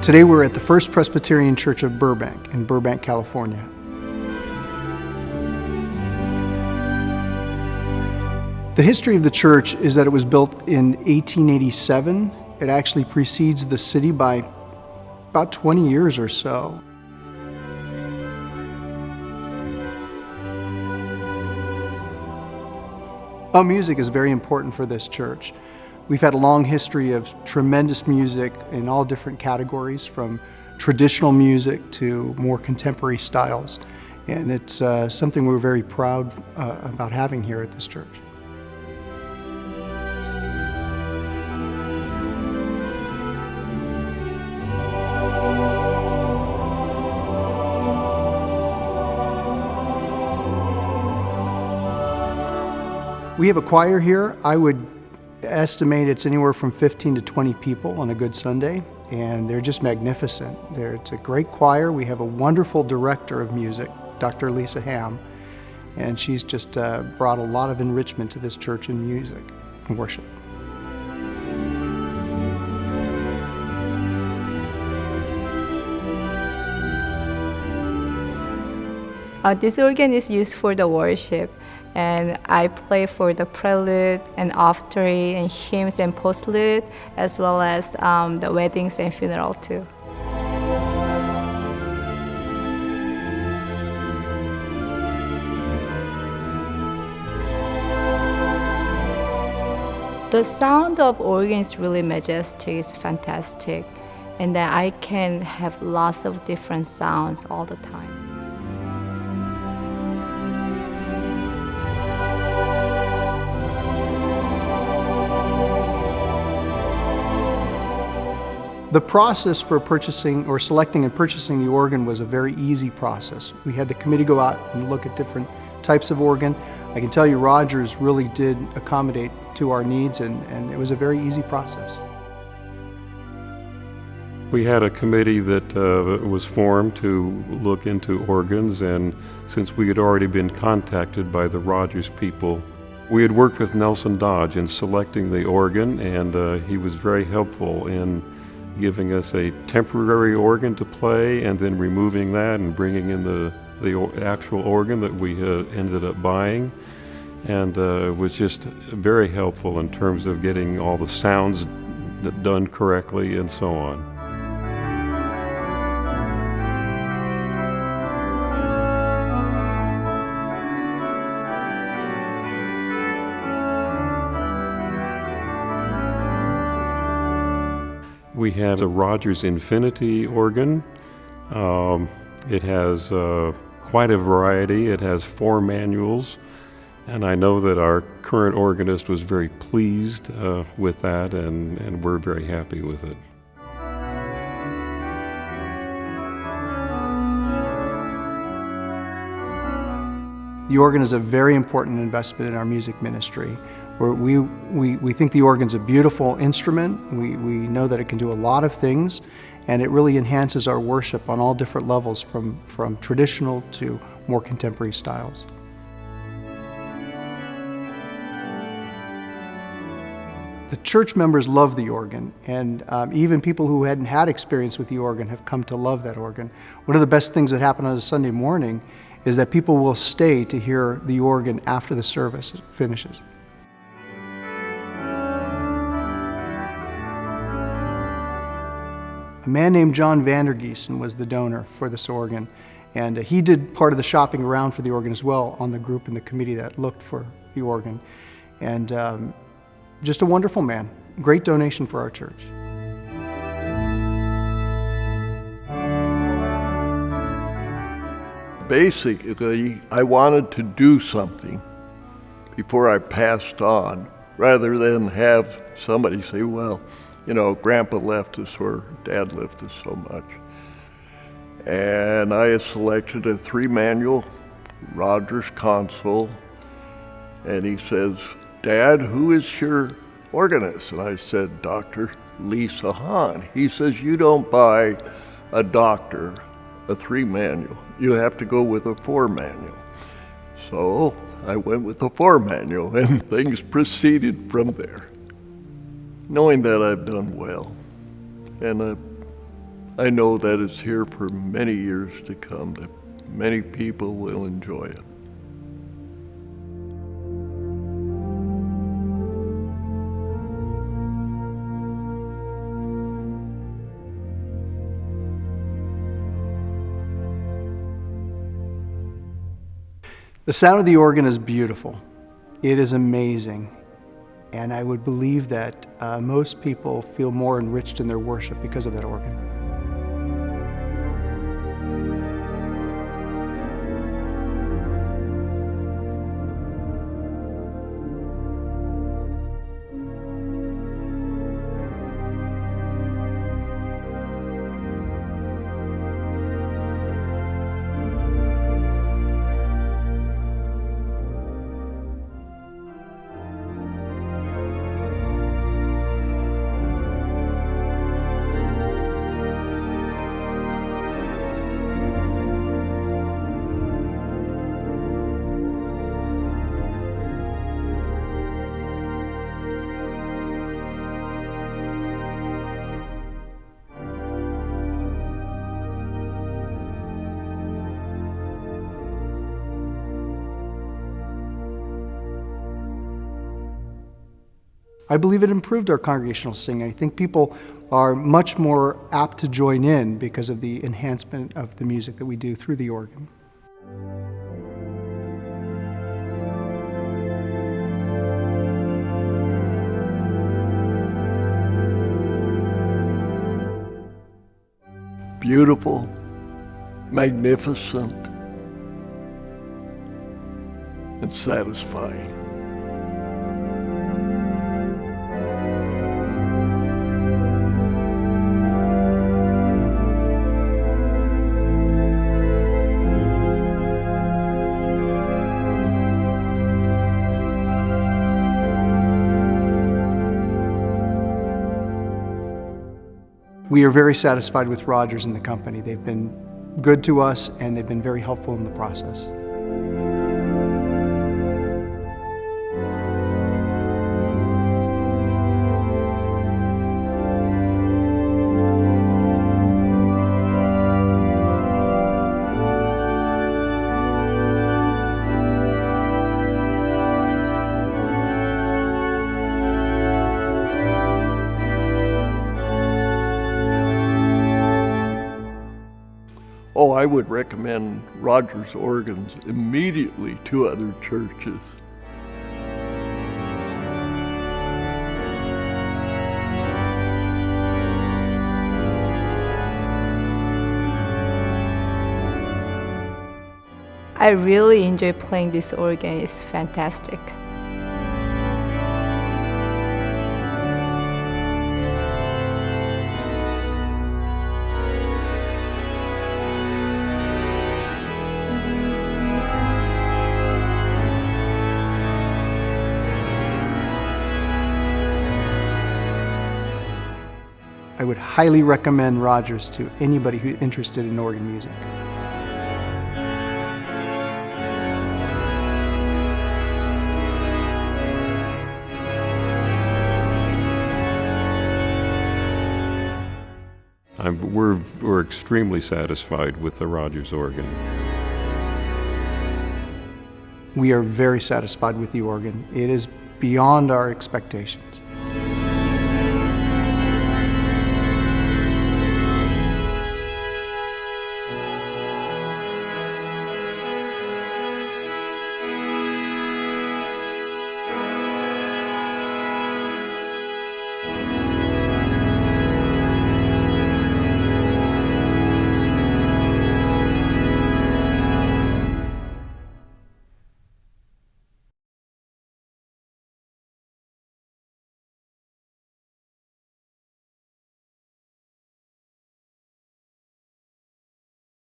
Today we're at the First Presbyterian Church of Burbank in Burbank, California. The history of the church is that it was built in 1887. It actually precedes the city by about 20 years or so. Music is very important for this church. We've had a long history of tremendous music in all different categories, from traditional music to more contemporary styles. And it's something we're very proud about having here at this church. We have a choir here. I would estimate it's anywhere from 15 to 20 people on a good Sunday, and they're just magnificent. It's a great choir. We have a wonderful director of music, Dr. Lisa Ham, and she's just brought a lot of enrichment to this church in music and worship. This organ is used for the worship, and I play for the prelude and offertory and hymns and postlude, as well as the weddings and funeral too. The sound of organ is really majestic, it's fantastic, and then I can have lots of different sounds all the time. The process for purchasing or selecting and purchasing the organ was a very easy process. We had the committee go out and look at different types of organ. I can tell you Rodgers really did accommodate to our needs, and it was a very easy process. We had a committee that was formed to look into organs, and since we had already been contacted by the Rodgers people, we had worked with Nelson Dodge in selecting the organ, and he was very helpful in giving us a temporary organ to play and then removing that and bringing in the actual organ that we ended up buying. And it was just very helpful in terms of getting all the sounds done correctly and so on. We have a Rodgers Infinity organ. It has quite a variety. It has 4 manuals, and I know that our current organist was very pleased with that, and we're very happy with it. The organ is a very important investment in our music ministry. We think the organ's a beautiful instrument. We know that it can do a lot of things, and it really enhances our worship on all different levels, from traditional to more contemporary styles. The church members love the organ, and even people who hadn't had experience with the organ have come to love that organ. One of the best things that happen on a Sunday morning is that people will stay to hear the organ after the service finishes. A man named John Vandergiesen was the donor for this organ, and he did part of the shopping around for the organ as well on the group and the committee that looked for the organ. And just a wonderful man. Great donation for our church. Basically, I wanted to do something before I passed on, rather than have somebody say, well, you know, Grandpa left us or Dad left us so much. And I selected a 3-manual Rodgers console, and he says, Dad, who is your organist? And I said, Dr. Lisa Hahn. He says, you don't buy a doctor a 3-manual. You have to go with a 4-manual. So I went with the 4-manual, and things proceeded from there. Knowing that I've done well, and I know that it's here for many years to come, that many people will enjoy it. The sound of the organ is beautiful. It is amazing. And I would believe that most people feel more enriched in their worship because of that organ. I believe it improved our congregational singing. I think people are much more apt to join in because of the enhancement of the music that we do through the organ. Beautiful, magnificent, and satisfying. We are very satisfied with Rodgers and the company. They've been good to us and they've been very helpful in the process. Oh, I would recommend Rodgers organs immediately to other churches. I really enjoy playing this organ. It's fantastic. I would highly recommend Rodgers to anybody who's interested in organ music. We're extremely satisfied with the Rodgers organ. We are very satisfied with the organ. It is beyond our expectations.